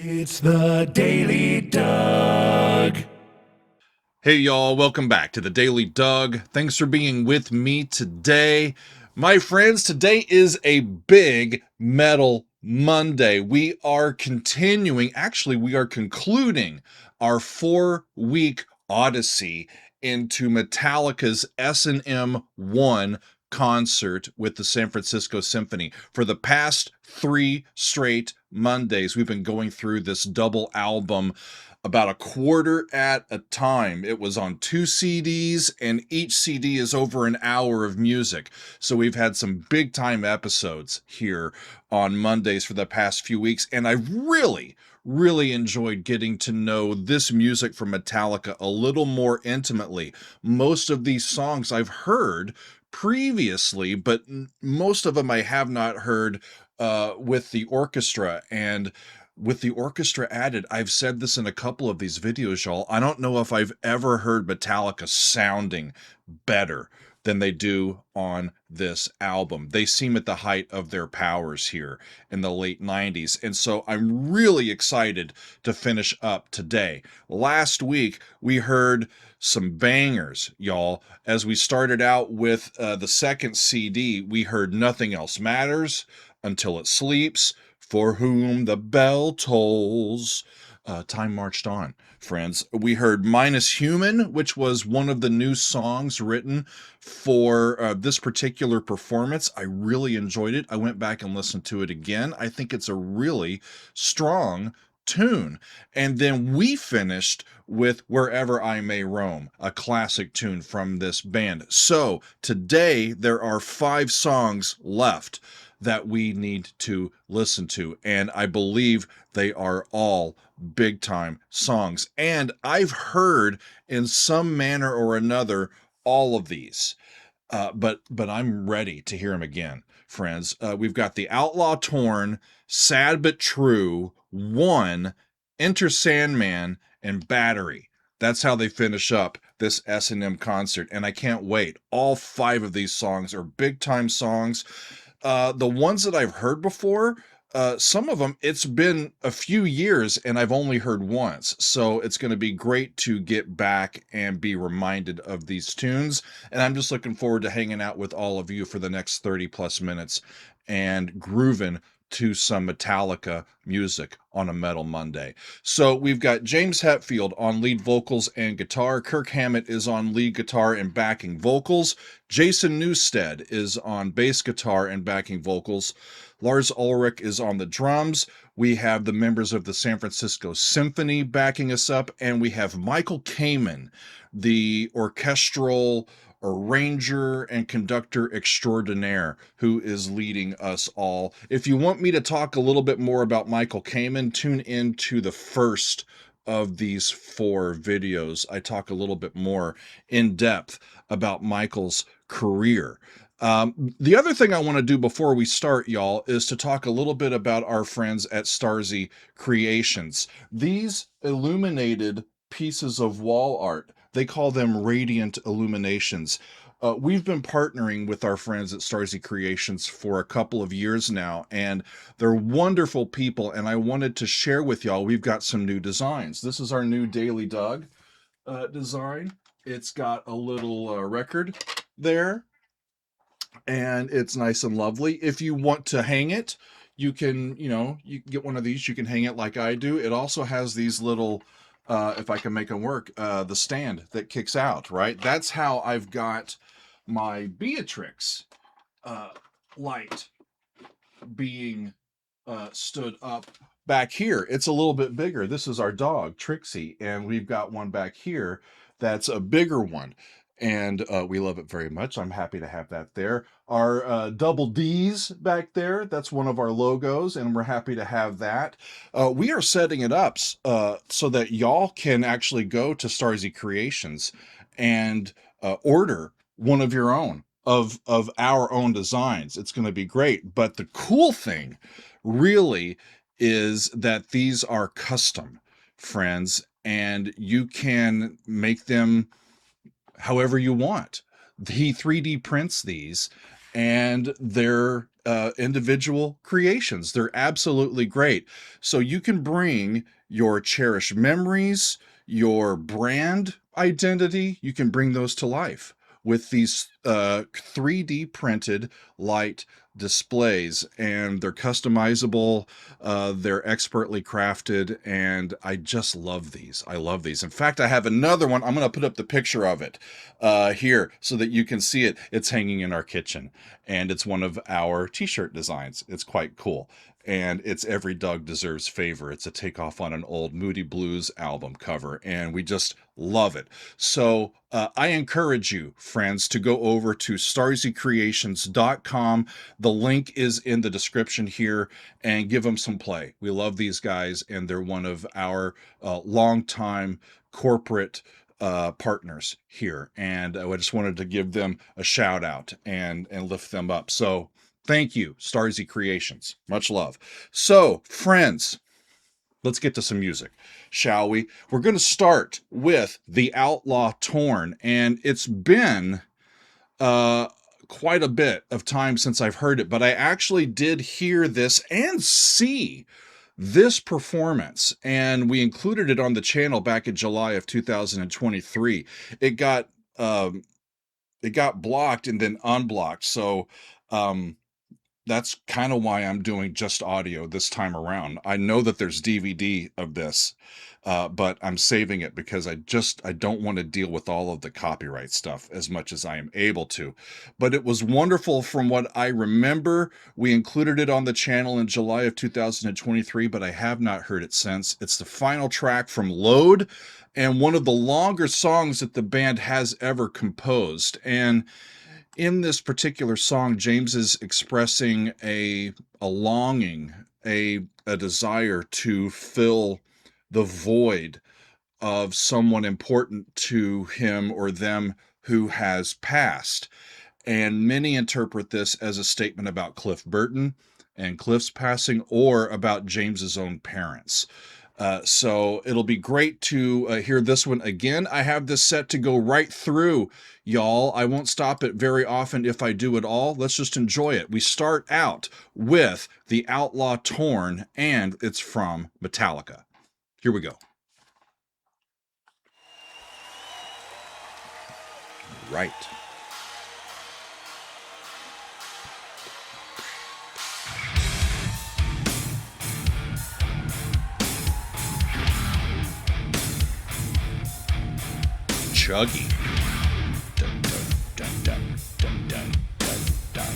It's the Daily Doug. Hey y'all, welcome back to the Daily Doug. Thanks for being with me today. My friends, today is a big Metal Monday. We are concluding our 4-week odyssey into Metallica's S&M1 concert with the San Francisco Symphony. For the past 3 straight Mondays, we've been going through this double album about a quarter at a time. It was on 2 CDs, and each CD is over an hour of music. So we've had some big time episodes here on Mondays for the past few weeks, and I've really enjoyed getting to know this music from Metallica a little more intimately. Most of these songs I've heard previously, but most of them I have not heard with the orchestra. And with the orchestra added, I've said this in a couple of these videos, y'all. I don't know if I've ever heard Metallica sounding better than they do on this album. They seem at the height of their powers here in the late 90s. And so I'm really excited to finish up today. Last week, we heard some bangers, y'all. As we started out with the second CD, we heard Nothing Else Matters, Until It Sleeps, For Whom the Bell Tolls. Time marched on, friends. We heard Minus Human, which was one of the new songs written for this particular performance. I really enjoyed it. I went back and listened to it again. I think it's a really strong tune. And then we finished with Wherever I May Roam, a classic tune from this band. So today there are 5 songs left that we need to listen to, and I believe they are all big time songs. And I've heard in some manner or another all of these. But I'm ready to hear them again, friends. We've got the Outlaw Torn, Sad But True, One, Enter Sandman, and Battery. That's how they finish up this S&M concert, and I can't wait. All 5 of these songs are big time songs. The ones that I've heard before, some of them, it's been a few years and I've only heard once. So it's going to be great to get back and be reminded of these tunes. And I'm just looking forward to hanging out with all of you for the next 30 plus minutes and grooving to some Metallica music on a Metal Monday. So we've got James Hetfield on lead vocals and guitar. Kirk Hammett is on lead guitar and backing vocals. Jason Newsted is on bass guitar and backing vocals. Lars Ulrich is on the drums. We have the members of the San Francisco Symphony backing us up, and we have Michael Kamen, the orchestral arranger and conductor extraordinaire, who is leading us all. If you want me to talk a little bit more about Michael Kamen, tune in to the first of these 4 videos. I talk a little bit more in depth about Michael's career. The other thing I want to do before we start, y'all, is to talk a little bit about our friends at Starzy Creations. These illuminated pieces of wall art, they call them radiant illuminations. We've been partnering with our friends at Starzy Creations for a couple of years now, and they're wonderful people, and I wanted to share with y'all, we've got some new designs. This is our new Daily Doug design. It's got a little record there, and it's nice and lovely. If you want to hang it, you can, you get one of these, you can hang it like I do. It also has these little, if I can make them work, the stand that kicks out, right? That's how I've got my Beatrix light being stood up back here. It's a little bit bigger. This is our dog, Trixie, and we've got one back here that's a bigger one. And we love it very much. I'm happy to have that there. Our double D's back there, that's one of our logos, and we're happy to have that. We are setting it up so that y'all can actually go to Starzy Creations and order one of your own of our own designs. It's going to be great. But the cool thing really is that these are custom, friends, and you can make them however you want. He 3D prints these, and they're individual creations. They're absolutely great. So you can bring your cherished memories, your brand identity, you can bring those to life with these 3D printed light displays, and they're customizable, they're expertly crafted, and I just love these. I love these. In fact, I have another one. I'm going to put up the picture of it here so that you can see it. It's hanging in our kitchen, and it's one of our t-shirt designs. It's quite cool, and it's Every Dog Deserves Favor. It's a takeoff on an old Moody Blues album cover, and we just love it. So I encourage you, friends, to go over to StarzyCreations.com. The link is in the description here, and give them some play. We love these guys, and they're one of our longtime corporate partners here, and I just wanted to give them a shout out and lift them up. So thank you, Starzy Creations. Much love. So, friends, let's get to some music, shall we? We're going to start with the Outlaw Torn, and it's been quite a bit of time since I've heard it, but I actually did hear this and see this performance, and we included it on the channel back in July of 2023. It got blocked and then unblocked, so that's kind of why I'm doing just audio this time around. I know that there's DVD of this, but I'm saving it because I don't want to deal with all of the copyright stuff as much as I am able to. But it was wonderful from what I remember. We included it on the channel in July of 2023, but I have not heard it since. It's the final track from Load, and one of the longer songs that the band has ever composed. And in this particular song, James is expressing a longing, a desire to fill the void of someone important to him or them who has passed. And many interpret this as a statement about Cliff Burton and Cliff's passing, or about James's own parents. So it'll be great to hear this one again. I have this set to go right through, y'all. I won't stop it very often if I do at all. Let's just enjoy it. We start out with the Outlaw Torn, and it's from Metallica. Here we go. Right. Chuggy. Dun, dun, dun, dun, dun, dun, dun, dun.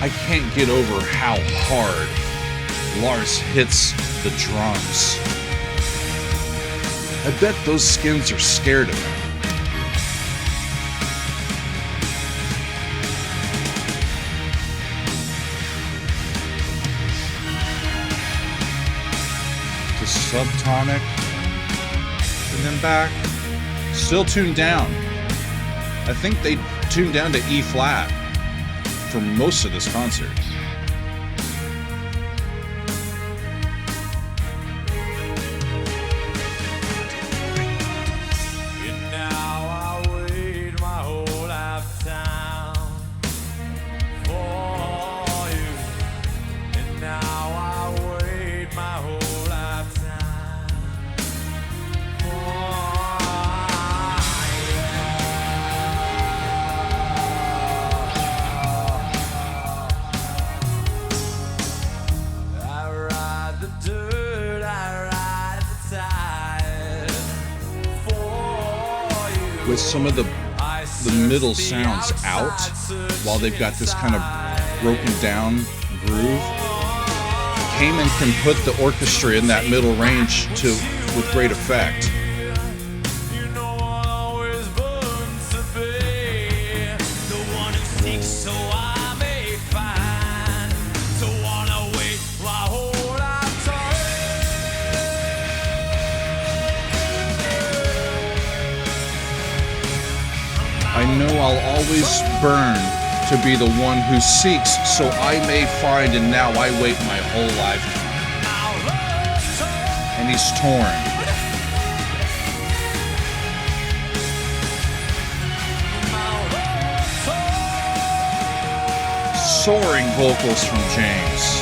I can't get over how hard Lars hits the drums. I bet those skins are scared of him. To subtonic, and then back. Still tuned down. I think they tuned down to E flat for most of this concert. With some of the middle sounds out, while they've got this kind of broken down groove, Kamen can put the orchestra in that middle range with great effect. So I'll always burn to be the one who seeks, so I may find, and now I wait my whole lifetime. And he's torn. Soaring vocals from James.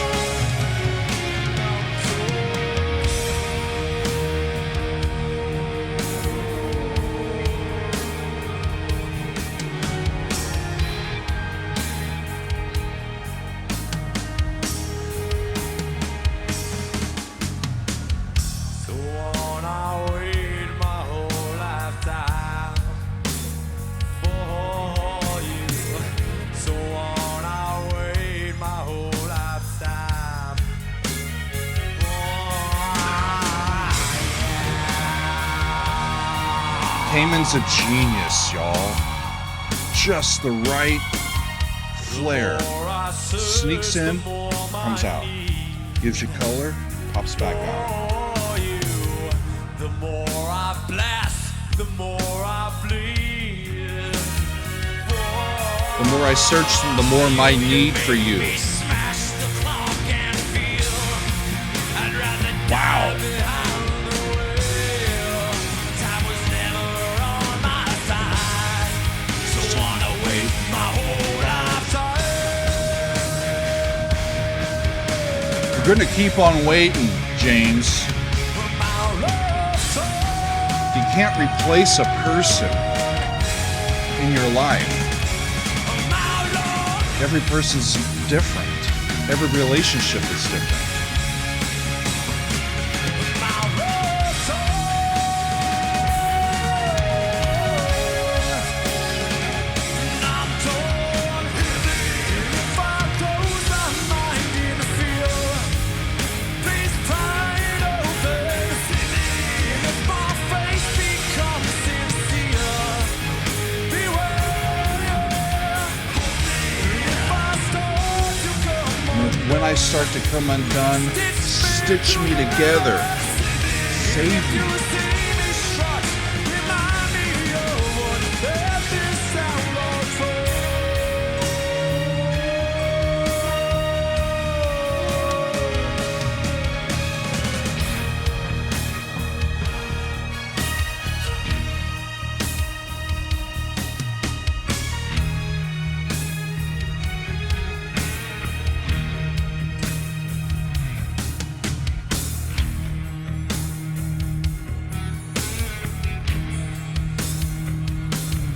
Cayman's a genius, y'all. Just the right flare. Sneaks in, comes out. Gives you color, pops back out. The more I blast, the more I bleed. The more I search, the more my need for you. Wow. You're gonna keep on waiting, James. You can't replace a person in your life. Every person's different. Every relationship is different. When I start to come undone, stitch me together, save me.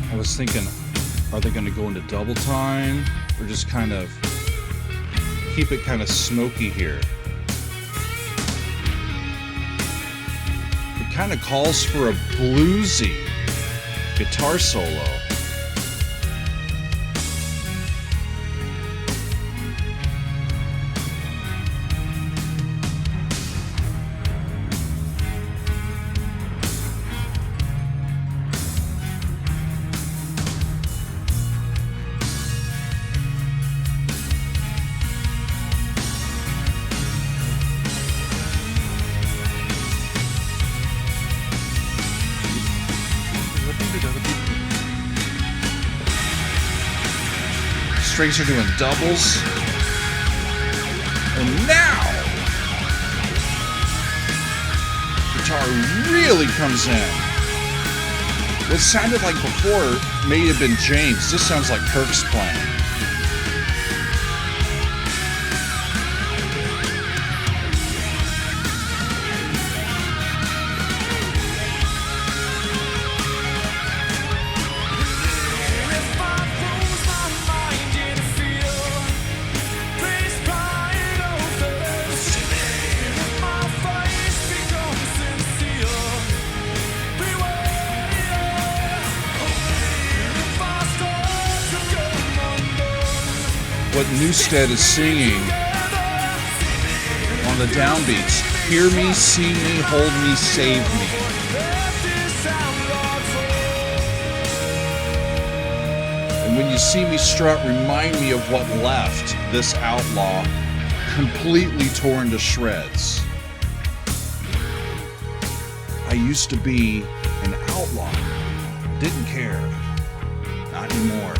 I was thinking, are they going to go into double time or just kind of keep it kind of smoky here? It kind of calls for a bluesy guitar solo. Strings are doing doubles. And now, guitar really comes in. What sounded like before may have been James. This sounds like Kirk's playing. What Newstead is singing on the downbeats. Hear me, see me, hold me, save me. And when you see me strut, remind me of what left this outlaw completely torn to shreds. I used to be an outlaw. Didn't care. Not anymore.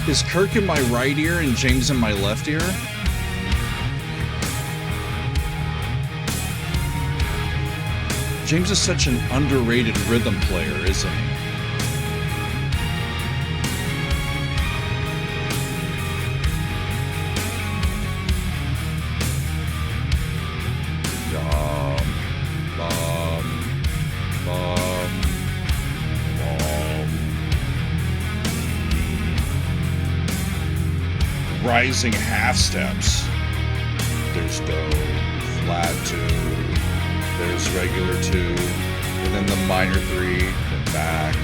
Is Kirk in my right ear and James in my left ear? James is such an underrated rhythm player, isn't he? Rising half steps. There's do, flat 2, there's regular 2, and then the minor 3, then back.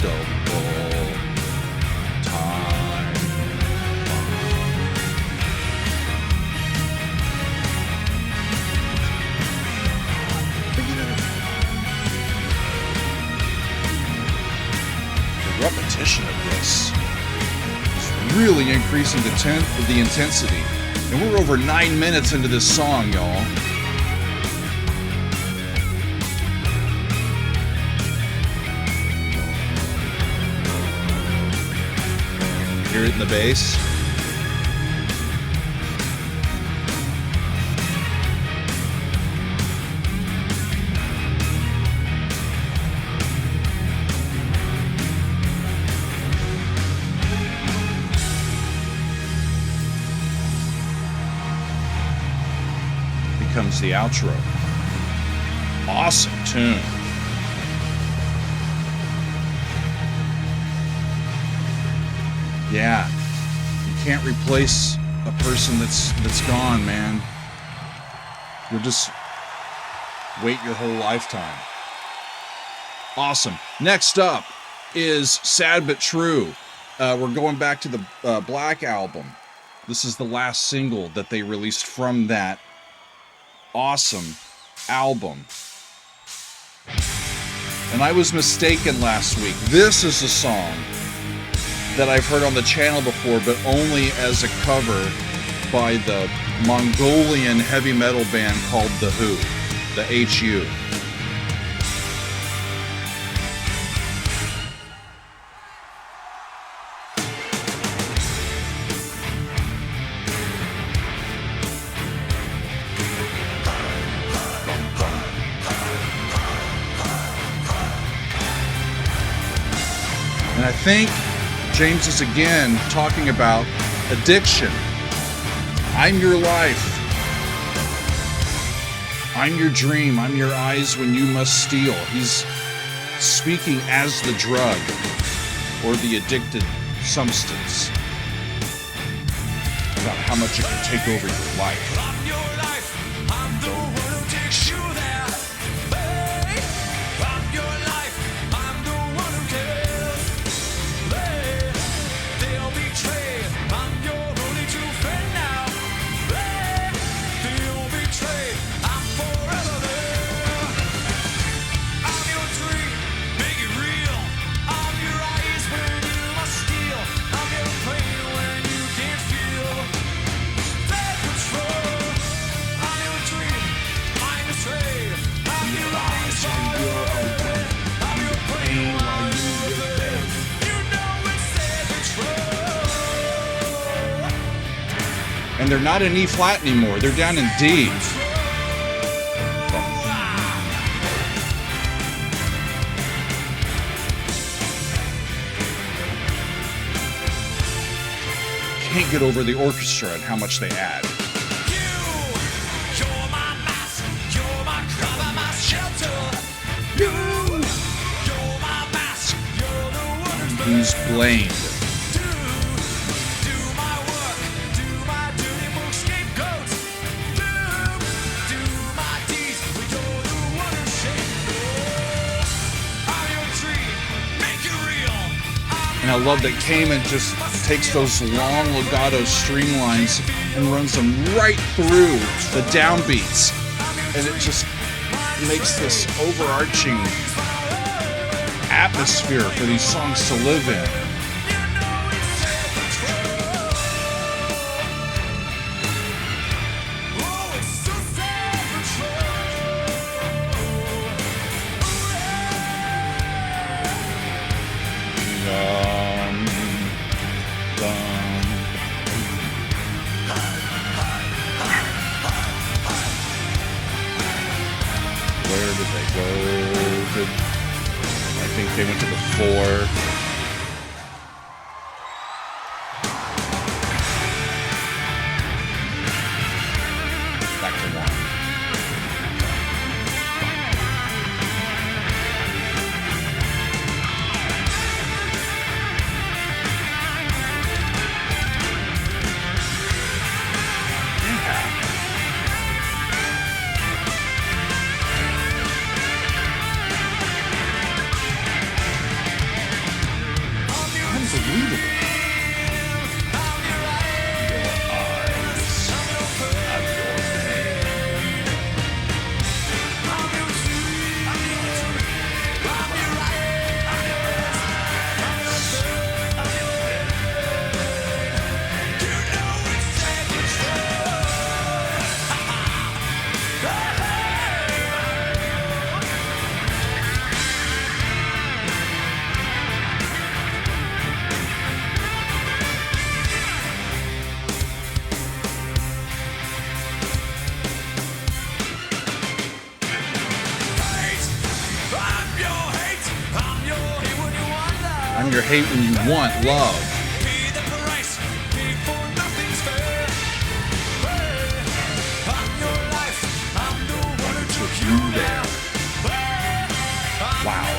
Double time. Repetition of this is really increasing the intensity, and we're over 9 minutes into this song, y'all. Hear it in the bass. Comes the outro. Awesome tune. Yeah, you can't replace a person that's gone, man. You'll just wait your whole lifetime. Awesome. Next up is Sad But True. We're going back to the Black album. This is the last single that they released from that awesome album. And I was mistaken last week. This is a song that I've heard on the channel before, but only as a cover by the Mongolian heavy metal band called The Who, the HU. And I think James is again talking about addiction. I'm your life. I'm your dream. I'm your eyes when you must steal. He's speaking as the drug or the addicted substance about how much it can take over your life. I'm your life. I'm the one who takes you there. Hey, I'm your life. I'm the one who cares. Hey, they'll betray. I'm your only true friend now. Hey, they'll betray. I'm forever there. I'm your dream. Make it real. I'm your eyes when you must steal. I'm your pain when you can't feel. That control. I'm your dream. I'm your slave. I'm your eyes while you're open. I'm your pain while you're there. You know it's that control. And they're not in E flat anymore. They're down in D. Can't get over the orchestra and how much they add. You're my mask. You're my cover, my shelter. You're my mask. You're the one who's Who's blamed? do my work. Do my dirty book scapegoats. Do my deeds. You're the one who shaped. I'm your dream. Make it real. And I love that Cayman just takes those long legato string lines and runs them right through the downbeats. I'm your And it just makes this overarching atmosphere for these songs to live in. Where did they go? I think they went to the 4. Back to 1. I'm your hate when you want love. You there. Wow.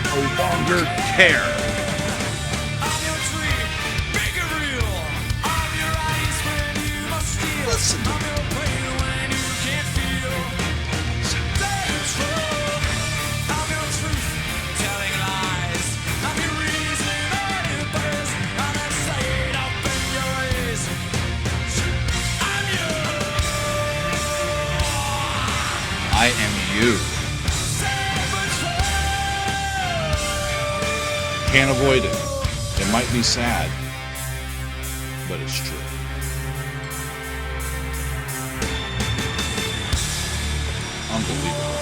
No longer care. Listen to me. I am you. Can't avoid it. It might be sad, but it's true. Unbelievable.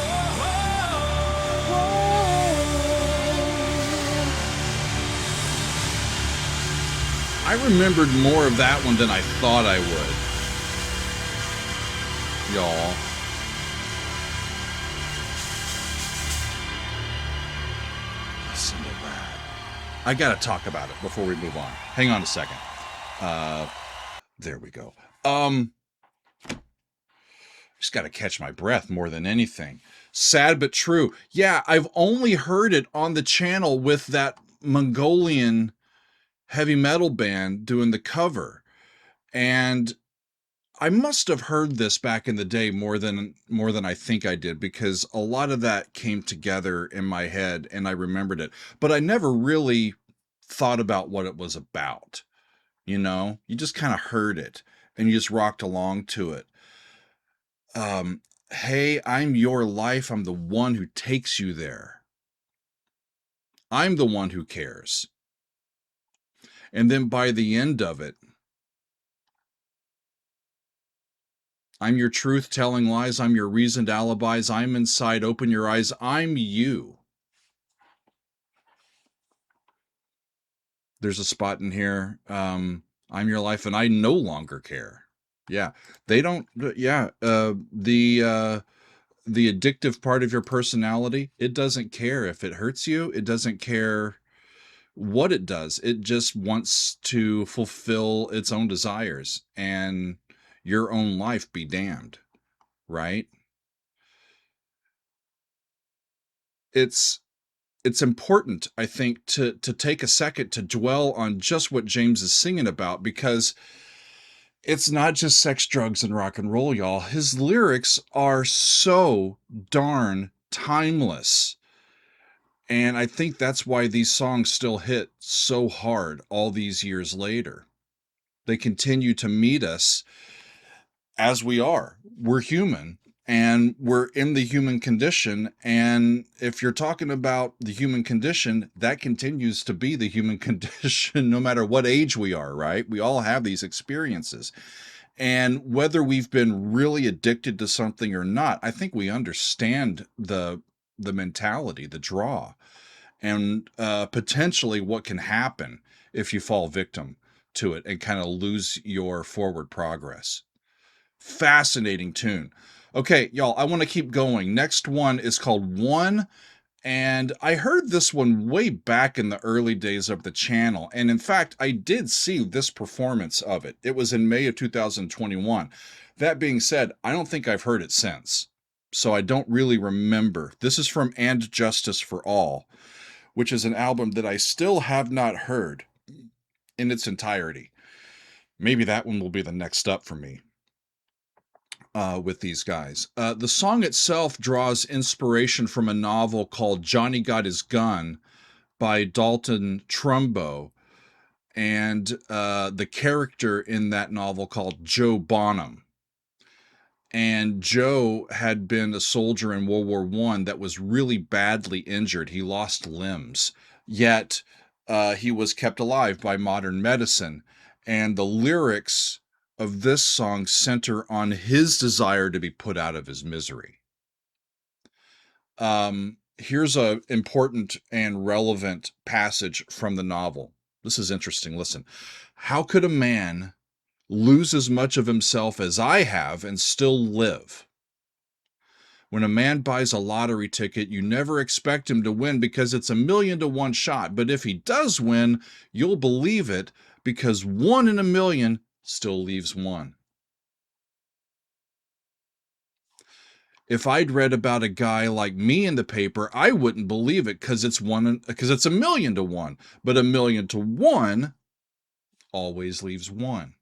I remembered more of that one than I thought I would. Y'all. Listen to that. I gotta talk about it before we move on. Hang on a second. There we go. Just gotta catch my breath more than anything. Sad but true. Yeah, I've only heard it on the channel with that Mongolian heavy metal band doing the cover. And I must have heard this back in the day more than I think I did, because a lot of that came together in my head and I remembered it. But I never really thought about what it was about. You know, you just kind of heard it and you just rocked along to it. Hey, I'm your life. I'm the one who takes you there. I'm the one who cares. And then by the end of it, I'm your truth telling lies. I'm your reasoned alibis. I'm inside. Open your eyes. I'm you. There's a spot in here. I'm your life and I no longer care. Yeah. They don't. Yeah. The addictive part of your personality, it doesn't care if it hurts you. It doesn't care what it does. It just wants to fulfill its own desires, and your own life be damned, right? It's important, I think, to take a second to dwell on just what James is singing about, because it's not just sex, drugs, and rock and roll, y'all. His lyrics are so darn timeless. And I think that's why these songs still hit so hard all these years later. They continue to meet us as we are. We're human, And we're in the human condition. And if you're talking about the human condition, that continues to be the human condition no matter what age we are, right? We all have these experiences. And whether we've been really addicted to something or not, I think we understand the mentality, the draw, and potentially what can happen if you fall victim to it and kind of lose your forward progress. Fascinating tune. Okay, y'all, I want to keep going. Next one is called One, and I heard this one way back in the early days of the channel. And in fact, I did see this performance of it. It was in May of 2021. That being said, I don't think I've heard it since. So I don't really remember. This is from And Justice for All, which is an album that I still have not heard in its entirety. Maybe that one will be the next up for me. With these guys. The song itself draws inspiration from a novel called Johnny Got His Gun by Dalton Trumbo, and the character in that novel called Joe Bonham. And Joe had been a soldier in World War I that was really badly injured. He lost limbs, yet he was kept alive by modern medicine. And the lyrics of this song center on his desire to be put out of his misery. Here's a important and relevant passage from the novel. This is interesting. Listen. How could a man lose as much of himself as I have and still live? When a man buys a lottery ticket, you never expect him to win because it's 1,000,000 to 1 shot. But if he does win, you'll believe it because 1 in 1,000,000 still leaves 1. If I'd read about a guy like me in the paper, I wouldn't believe it because it's 1,000,000 to 1. But 1,000,000 to 1 always leaves 1.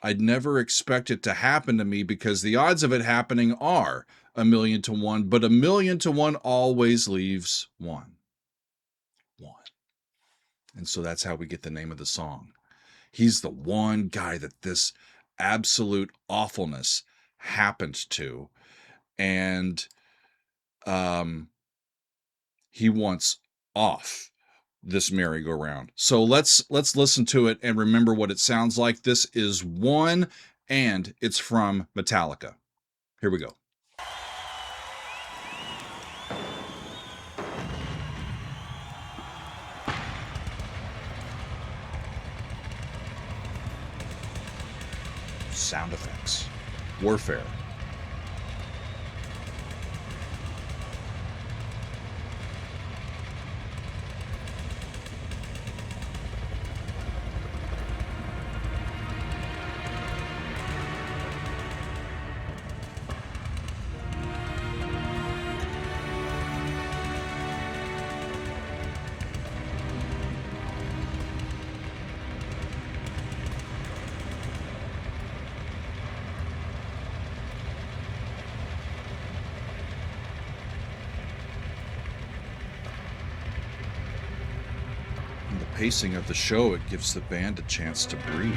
I'd never expect it to happen to me because the odds of it happening are 1,000,000 to 1, but 1,000,000 to 1 always leaves 1. 1. And so that's how we get the name of the song. He's the one guy that this absolute awfulness happened to. And he wants off this merry-go-round. So let's listen to it and remember what it sounds like. This is One, and it's from Metallica. Here we go. Sound effects. Warfare. Pacing of the show, it gives the band a chance to breathe.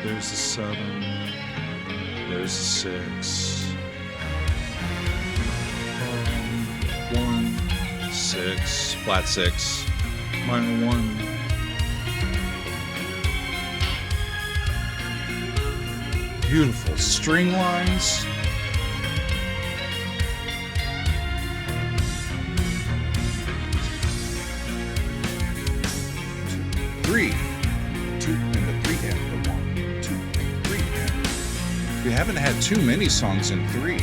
There's a 7, there's a 6, 1, 6, flat 6, minor 1. Beautiful string lines. Three, 2 and the 3 hand. We haven't had too many songs in 3.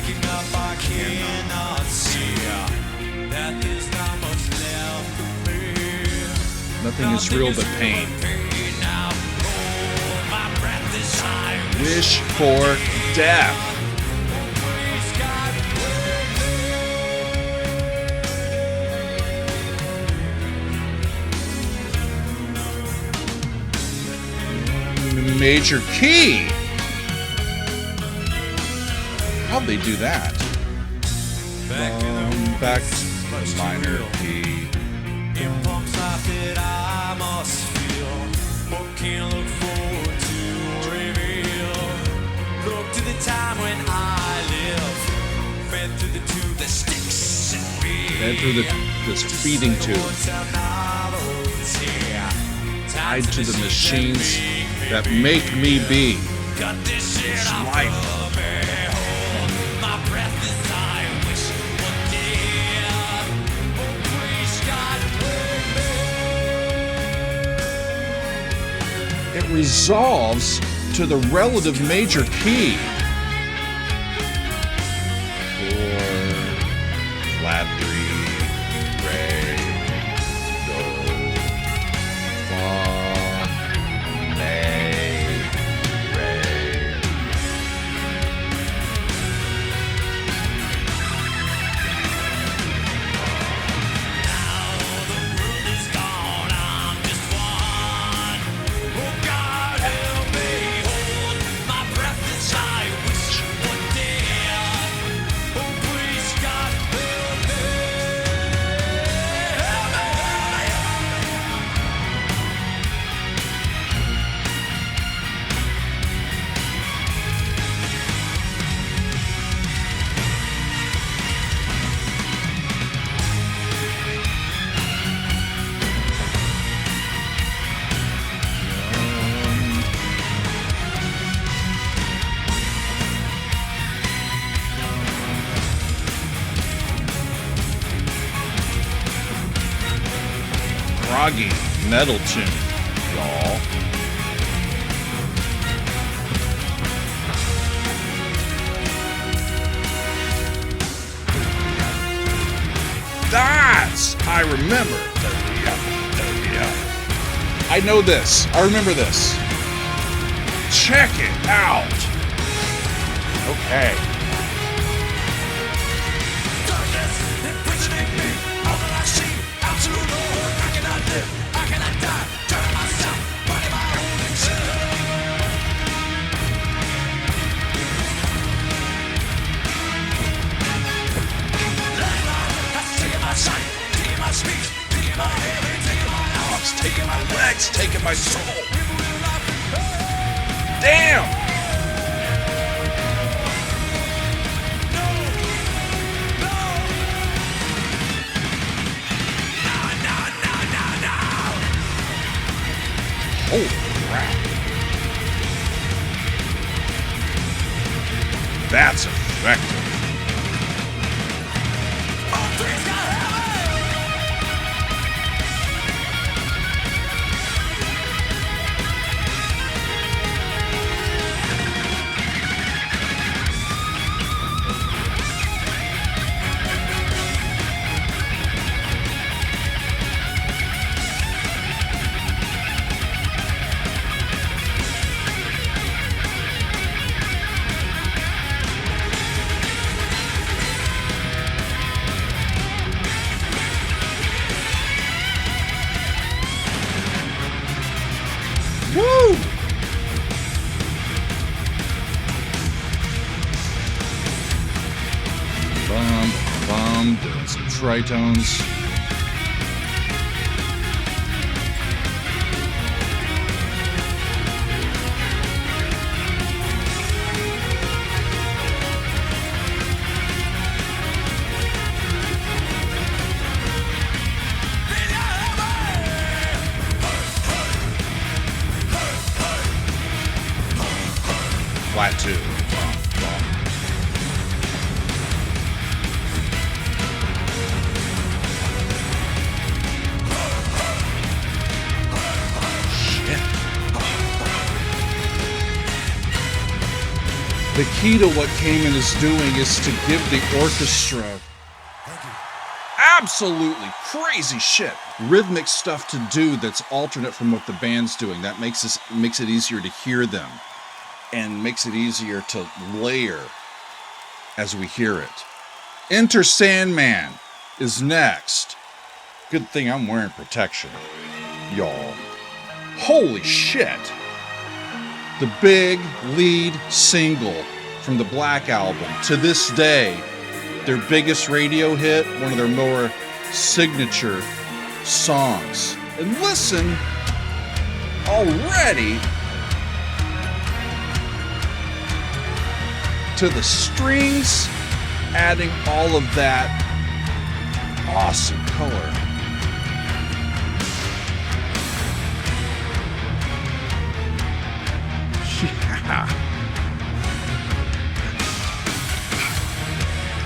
looking up, I cannot see that there's not much left for me. Nothing is real but pain. Now, oh, my breath is high. Wish for death. Praise God, Major key. How'd they do that? Back to the minor key. impulse life that I must feel. What can I look forward to reveal? Look to the time when I live. Fed through the tube that sticks in me. Fed through this feeding tube. Tied to the machines that make me be. Got this shit It's off life. of me. Oh, my breath is I wish one day. Oh, praise God, It resolves to the relative major key. 4, flat 3, re, do, fa, la, re. Groggy metal tune, y'all. That's, I remember. I know this. I remember this. Check it out. Okay. Taking my legs, taking my soul. Damn! Holy crap. That's effective. Woo! Doing some tritones. Flat 2. key to what Kamen is doing is to give the orchestra absolutely crazy shit, rhythmic stuff to do that's alternate from what the band's doing. That makes it easier to hear them and makes it easier to layer as we hear it. Enter Sandman is next. Good thing I'm wearing protection, y'all. Holy shit. The big lead single from the Black Album, to this day, their biggest radio hit, one of their more signature songs. And listen already to the strings, adding all of that awesome color. Yeah.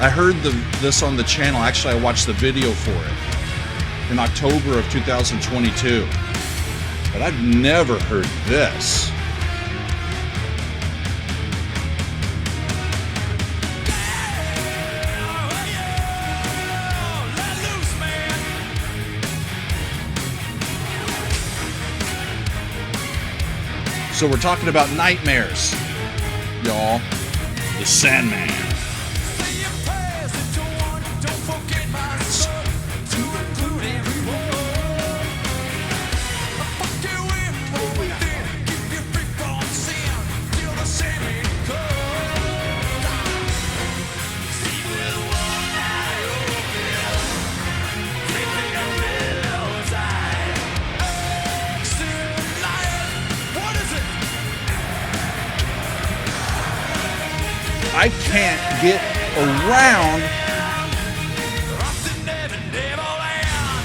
I heard this on the channel. Actually, I watched the video for it in October of 2022. But I've never heard this. So we're talking about nightmares, y'all. The Sandman. I can't get around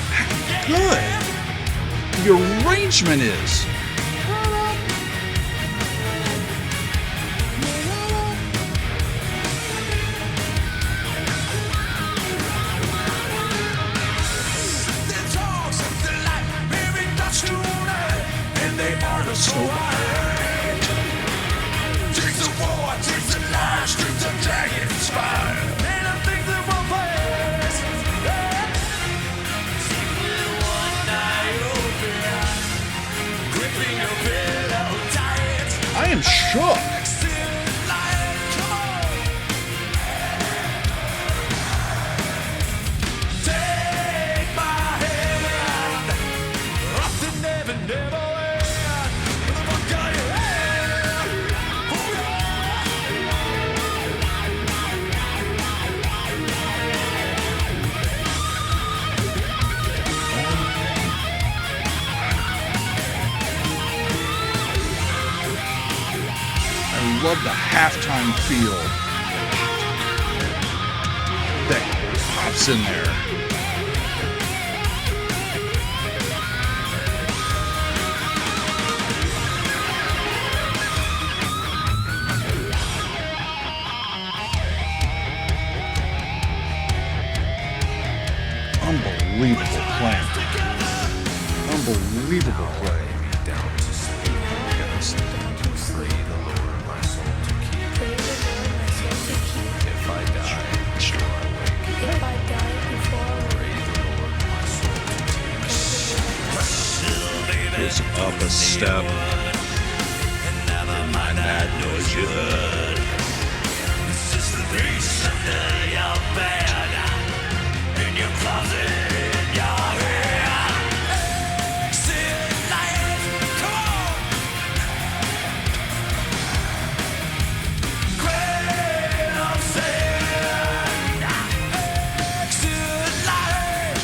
how good the arrangement is. So I am shook. I love the halftime feel that pops in there. Unbelievable playing. Unbelievable play. Is up a step, and that noise you heard. It's just the beast under your bed, in your closet, in your head. Exit light, come on. Grain of sand. Exit light.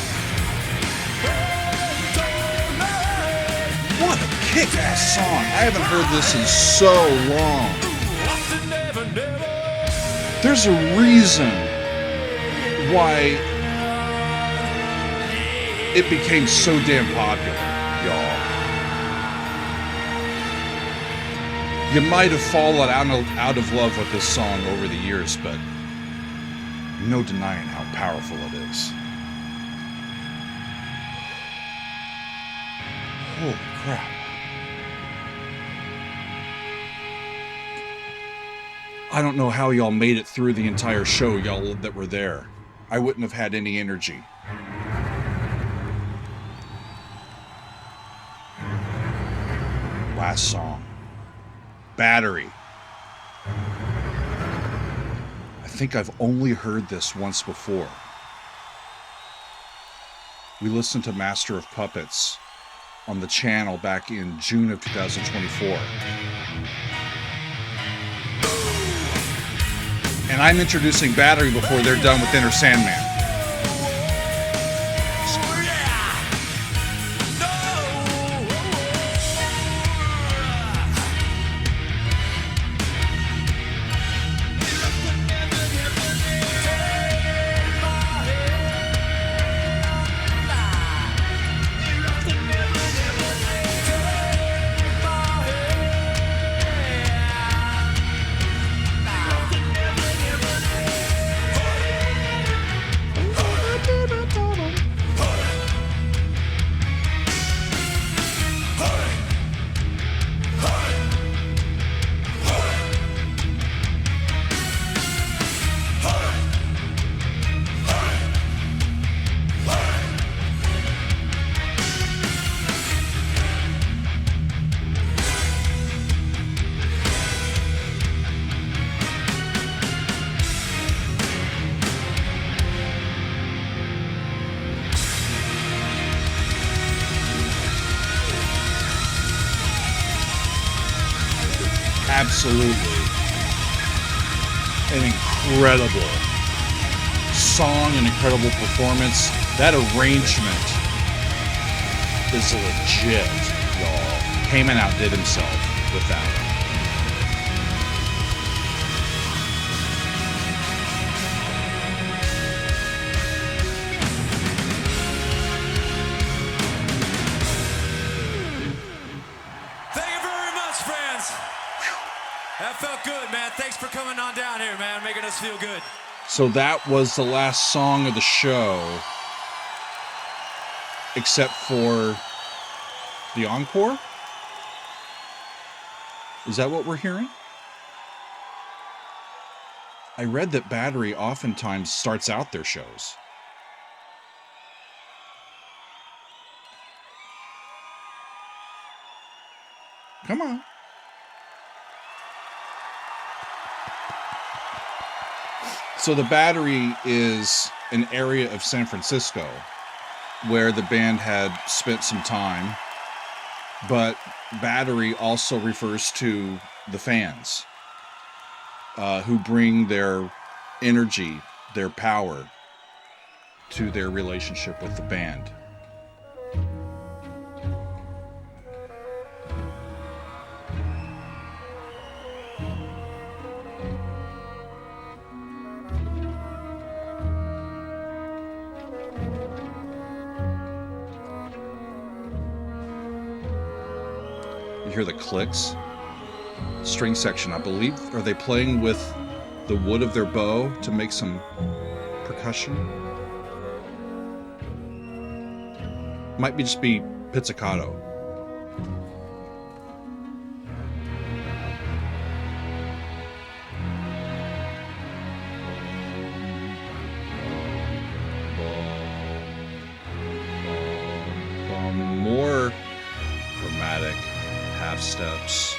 What a kick-ass song. I haven't heard this in so long. There's a reason why it became so damn popular, y'all. You might have fallen out of love with this song over the years, but no denying how powerful it is. Holy crap. I don't know how y'all made it through the entire show, y'all that were there. I wouldn't have had any energy. Last song. Battery. I think I've only heard this once before. We listened to Master of Puppets on the channel back in June of 2024. And I'm introducing Battery before they're done with Inner Sandman. Absolutely an incredible song, an incredible performance. That arrangement is legit, y'all. Heyman outdid himself with that one. That felt good, man. Thanks for coming on down here, man. Making us feel good. So that was the last song of the show, except for the encore? Is that what we're hearing? I read that Battery oftentimes starts out their shows. Come on. So the Battery is an area of San Francisco where the band had spent some time, but Battery also refers to the fans who bring their energy, their power to their relationship with the band. Hear the clicks. String section, I believe. Are they playing with the wood of their bow to make some percussion? Might be just be pizzicato. More dramatic half steps.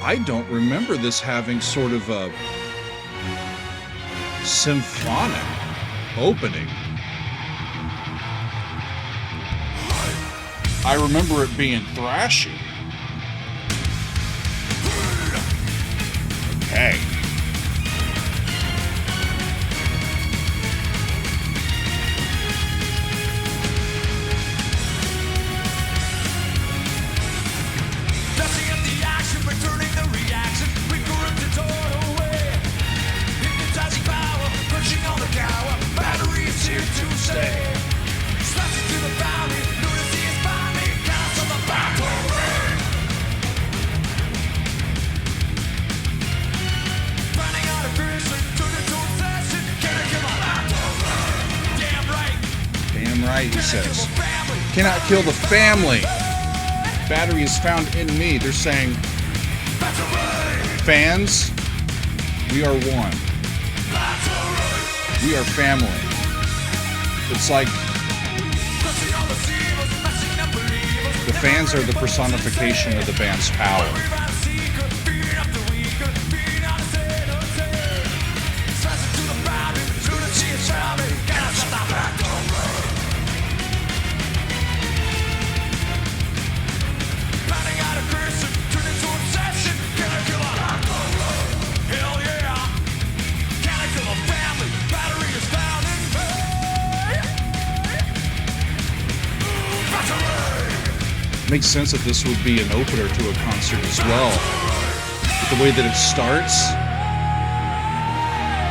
I don't remember this having sort of a symphonic opening. I remember it being thrashy. Okay. He says. Cannot kill the family. Battery is found in me. They're saying, fans, we are one. We are family. It's like the fans are the personification of the band's power. Makes sense that this would be an opener to a concert as well. With the way that it starts,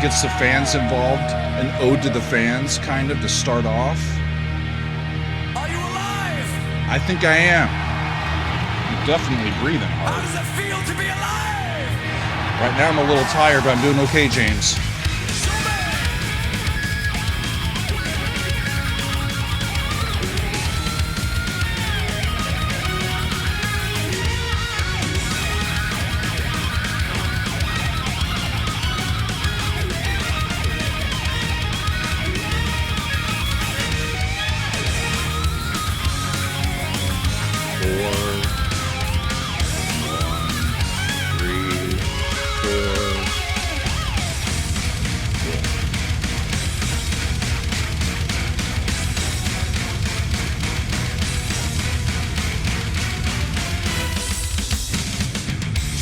gets the fans involved, an ode to the fans, kind of, to start off. Are you alive? I think I am. I'm definitely breathing How hard. does it feel to be alive? Right now I'm a little tired, but I'm doing okay, James. Show me.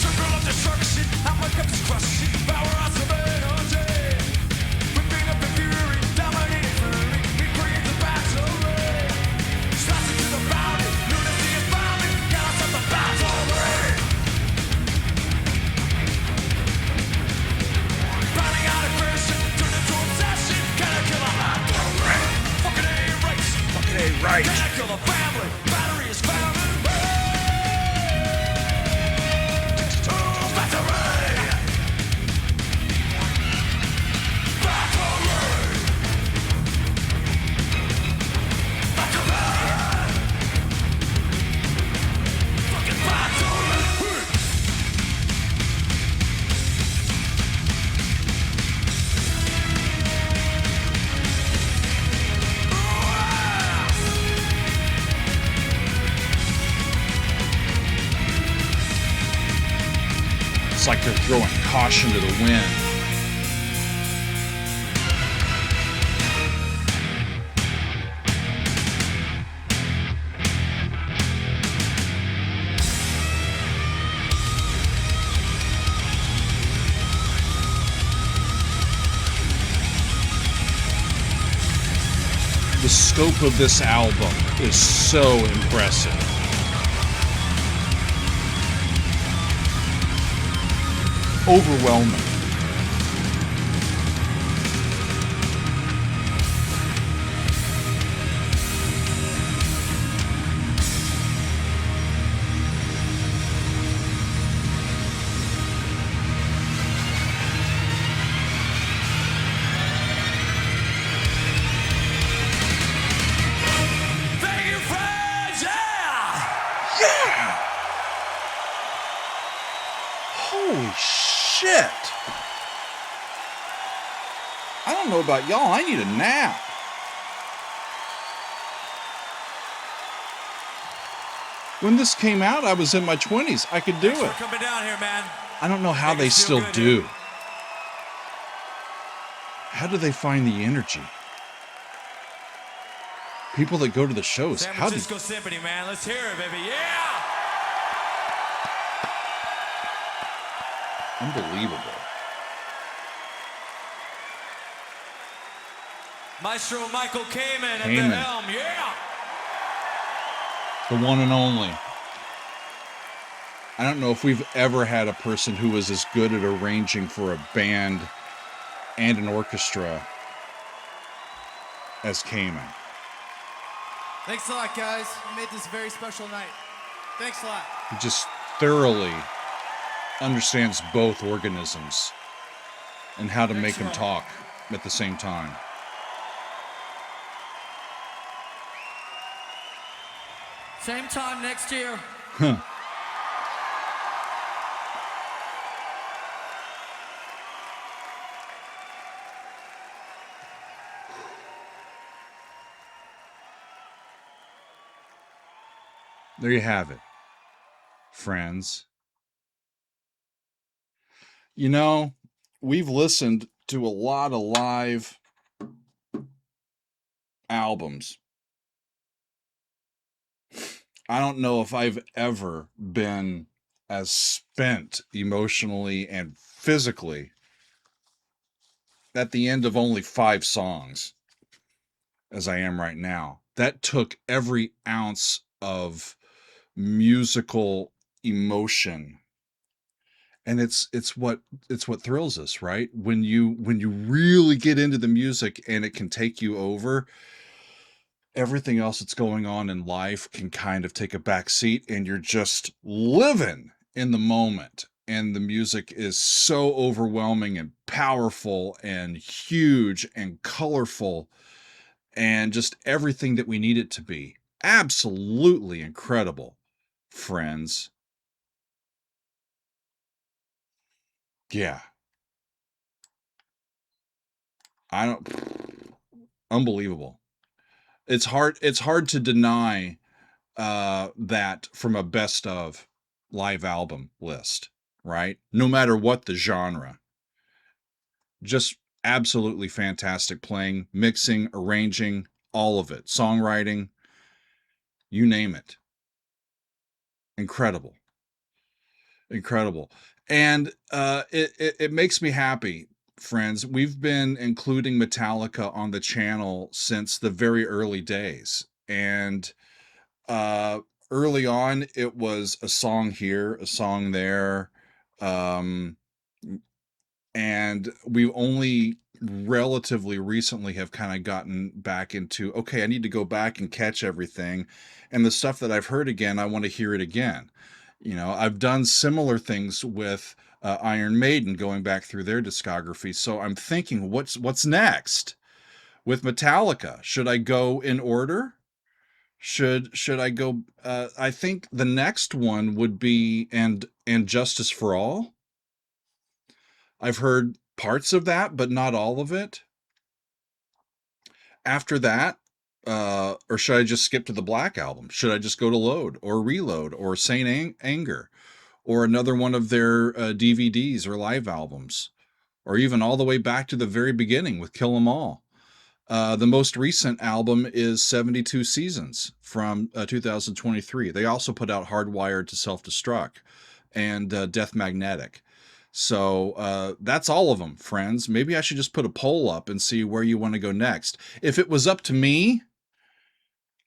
Circle of destruction, how my cup is crushing. Power us of energy. Whipping up the fury, dominating fury. We create the battle ray. Slicing to the boundary, lunacy is bounding. Got us at the battle ray. Finding out aggression, turn into obsession. Can I kill a battle ray? Fucking A right. Fucking A right. Can I kill a family? Battery is found in me. It's like they're throwing caution to the wind. The scope of this album is so impressive. Overwhelming. Thank you, friends! Yeah! Yeah! Holy shit! I don't know about y'all, I need a nap. When this came out, I was in my 20s. I could do Thanks it. for coming down here, man. I don't know how Make they us feel still good, do. dude. How do they find the energy? People that go to the shows, San how do Francisco Symphony, man. Let's hear it, baby. Yeah! unbelievable. Maestro Michael Kamen at the Kamen. helm, yeah! The one and only. I don't know if we've ever had a person who was as good at arranging for a band and an orchestra as Kamen. Thanks a lot, guys. You made this a very special night. Thanks a lot. He just thoroughly understands both organisms and how to make them talk at the same time. Same time next year. There you have it, friends. You know, we've listened to a lot of live albums. I don't know if I've ever been as spent emotionally and physically at the end of only 5 songs as I am right now. That took every ounce of musical emotion. And it's what thrills us, right? When you really get into the music and it can take you over, everything else that's going on in life can kind of take a back seat and you're just living in the moment. And the music is so overwhelming and powerful and huge and colorful and just everything that we need it to be. Absolutely incredible, friends. Yeah. I don't unbelievable. It's hard to deny that from a best of live album list, right? No matter what the genre. Just absolutely fantastic playing, mixing, arranging, all of it. Songwriting, you name it. Incredible. Incredible. And it makes me happy, friends. We've been including Metallica on the channel since the very early days. And uh early on it was a song here, a song there. Um and we only relatively recently have kind of gotten back into, okay, I need to go back and catch everything, and the stuff that I've heard again, I want to hear it again. I've done similar things with Iron Maiden, going back through their discography, so I'm thinking, what's next with Metallica? Should I go in order? Should I go, I think the next one would be and Justice for All. I've heard parts of that, but not all of it. After that, or should I just skip to the Black Album? Should I just go to Load or Reload or Saint Anger or another one of their DVDs or live albums, or even all the way back to the very beginning with Kill 'Em All? The most recent album is 72 Seasons from 2023. They also put out Hardwired to Self-Destruct and Death Magnetic. So that's all of them, friends. Maybe I should just put a poll up and see where you want to go next. If it was up to me,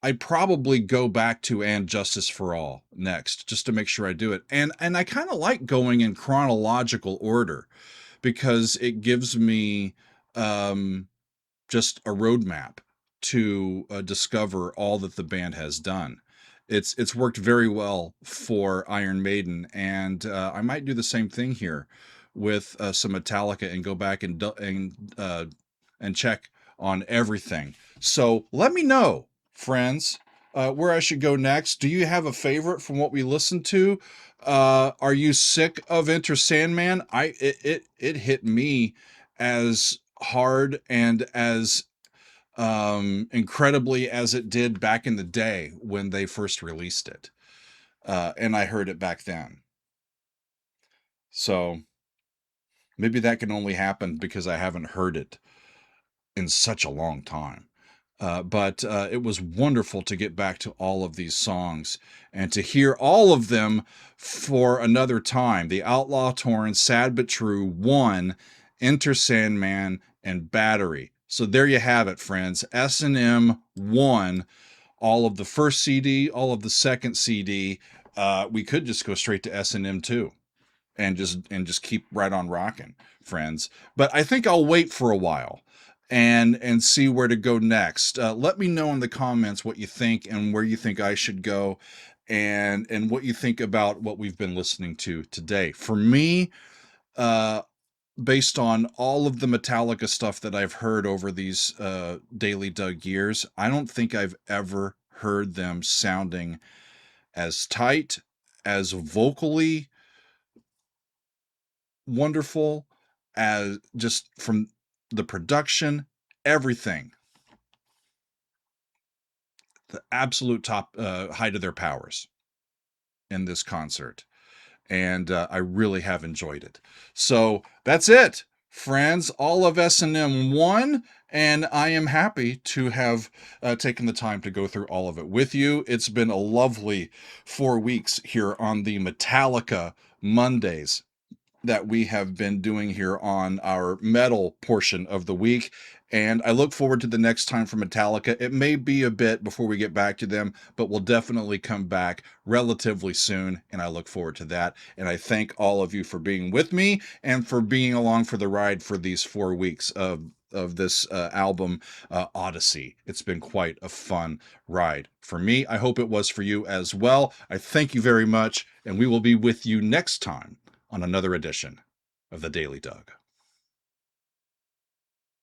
I'd probably go back to And Justice for All next, just to make sure I do it. And I kind of like going in chronological order because it gives me just a roadmap to discover all that the band has done. It's worked very well for Iron Maiden, and I might do the same thing here with some Metallica and go back and check on everything. So let me know, friends, where I should go next. Do you have a favorite from what we listened to? Are you sick of Enter Sandman? It hit me as hard and as incredibly as it did back in the day when they first released it. And I heard it back then. So maybe that can only happen because I haven't heard it in such a long time. But it was wonderful to get back to all of these songs and to hear all of them for another time. The Outlaw Torn, Sad But True, One, Enter Sandman, and Battery. So there you have it, friends. S&M 1, all of the first CD, all of the second CD. We could just go straight to S&M 2 and just keep right on rocking, friends. But I think I'll wait for a while and see where to go next. Let me know in the comments what you think and where you think I should go, and what you think about what we've been listening to today. For me, based on all of the Metallica stuff that I've heard over these Daily Doug years, I don't think I've ever heard them sounding as tight, as vocally wonderful, as just from the production, everything. The absolute top height of their powers in this concert. And I really have enjoyed it. So that's it, friends. All of S&M1, and I am happy to have taken the time to go through all of it with you. It's been a lovely 4 weeks here on the Metallica Mondays that we have been doing here on our metal portion of the week. And I look forward to the next time for Metallica. It may be a bit before we get back to them, but we'll definitely come back relatively soon. And I look forward to that. And I thank all of you for being with me and for being along for the ride for these 4 weeks of this album, Odyssey. It's been quite a fun ride for me. I hope it was for you as well. I thank you very much. And we will be with you next time on another edition of the Daily Doug.